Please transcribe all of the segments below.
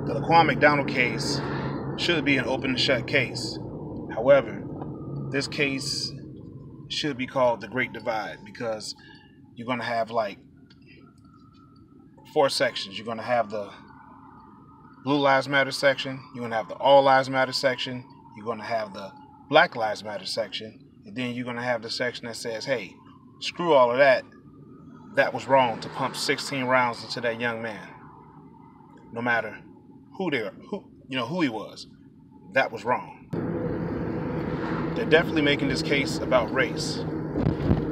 The Laquan Mcdonald case should be an open and shut case. However, this case should be called the Great Divide because you're going to have like 4 sections. You're going to have the Blue Lives Matter section. You're going to have the All Lives Matter section. You're going to have the Black Lives Matter section. And then you're going to have the section that says, hey, screw all of that. That was wrong to pump 16 rounds into that young man. No matter who he was. That was wrong. They're definitely making this case about race,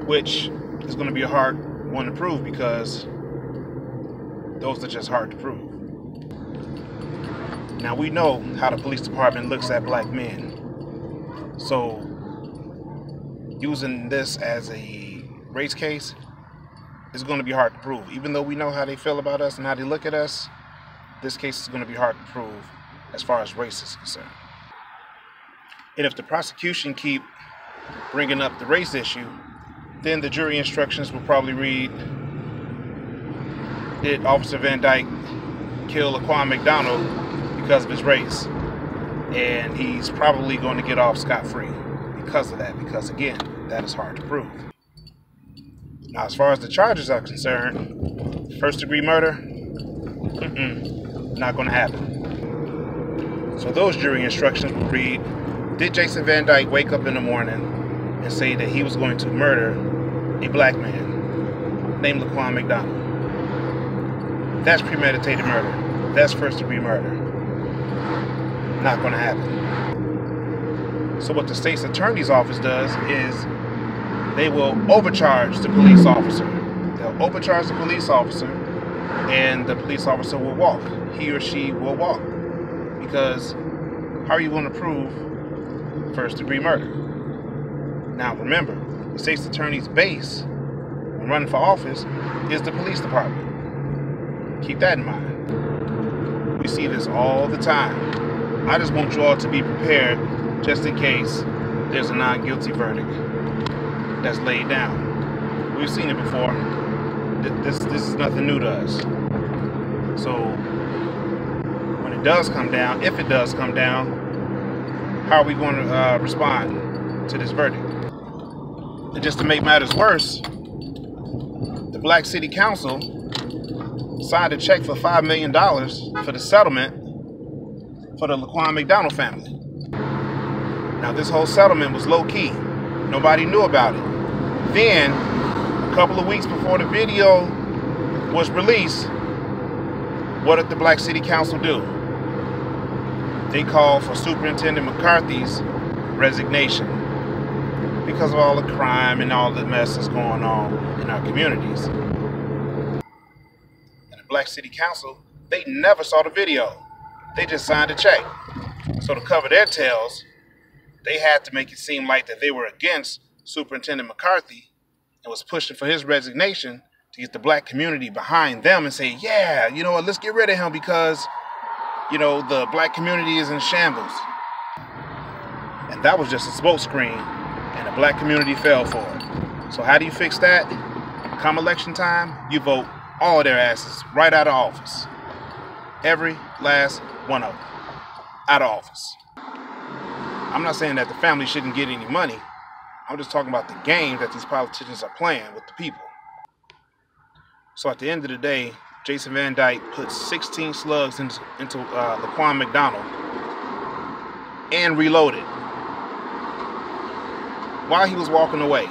which is going to be a hard one to prove because those are just hard to prove. Now we know how the police department looks at black men. So using this as a race case is going to be hard to prove. Even though we know how they feel about us and how they look at us, this case is going to be hard to prove as far as race is concerned. And if the prosecution keep bringing up the race issue, then the jury instructions will probably read, did Officer Van Dyke kill Laquan Mcdonald because of his race? And he's probably going to get off scot-free because of that, because again, that is hard to prove. Now, as far as the charges are concerned, first-degree murder, not going to happen. So those jury instructions will read, did Jason Van Dyke wake up in the morning and say that he was going to murder a black man named Laquan Mcdonald? That's premeditated murder. That's first-degree murder. Not going to happen. So what the state's attorney's office does is they will overcharge the police officer. They'll overcharge the police officer, and the police officer will walk. He or she will walk. Because how are you going to prove first-degree murder? Now remember, the state's attorney's base when running for office is the police department. Keep that in mind. We see this all the time. I just want you all to be prepared just in case there's a non-guilty verdict that's laid down. We've seen it before. This is nothing new to us. So when it does come down, if it does come down, how are we going to respond to this verdict? And just to make matters worse, the Black City Council signed a check for $5 million for the settlement for the Laquan Mcdonald family. Now this whole settlement was low-key. Nobody knew about it. Then, a couple of weeks before the video was released, what did the Black City Council do? They called for Superintendent McCarthy's resignation because of all the crime and all the mess that's going on in our communities. And the Black City Council, they never saw the video. They just signed a check. So to cover their tails, they had to make it seem like that they were against Superintendent McCarthy and was pushing for his resignation to get the black community behind them and say, yeah, you know what, let's get rid of him because, you know, the black community is in shambles. And that was just a smokescreen, and the black community fell for it. So how do you fix that? Come election time, you vote all their asses right out of office. Every last one of them out of office. I'm not saying that the family shouldn't get any money. I'm just talking about the game that these politicians are playing with the people. So at the end of the day, Jason Van Dyke put 16 slugs into Laquan Mcdonald and reloaded while he was walking away.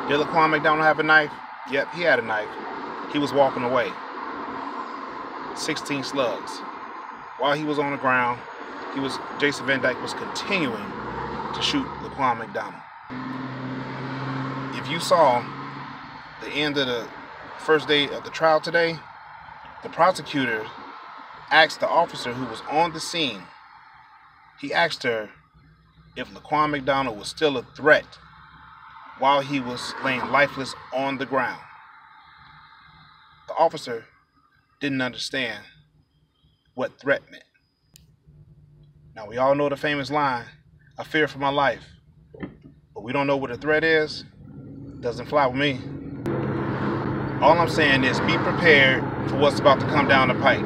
Did Laquan Mcdonald have a knife? Yep, he had a knife. He was walking away. 16 slugs. While he was on the ground, Jason Van Dyke was continuing to shoot Laquan Mcdonald. If you saw the end of the first day of the trial today, the prosecutor asked the officer who was on the scene, he asked her if Laquan Mcdonald was still a threat while he was laying lifeless on the ground. The officer didn't understand what threat meant. Now, we all know the famous line, I fear for my life, but we don't know what a threat is. Doesn't fly with me. All I'm saying is be prepared for what's about to come down the pipe.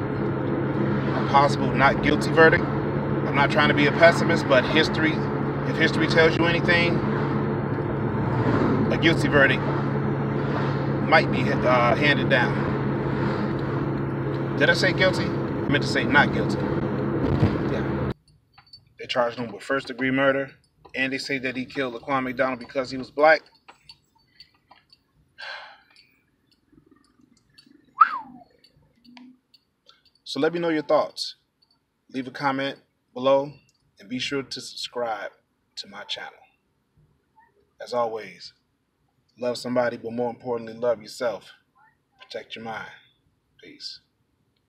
a possible not guilty verdict. I'm not trying to be a pessimist, but if history tells you anything, a guilty verdict might be handed down. Did I say guilty? I meant to say not guilty. Yeah. They charged him with first-degree murder, and they say that he killed Laquan Mcdonald because he was black. So let me know your thoughts. Leave a comment below, and be sure to subscribe to my channel. As always, love somebody, but more importantly, love yourself. Protect your mind. Peace.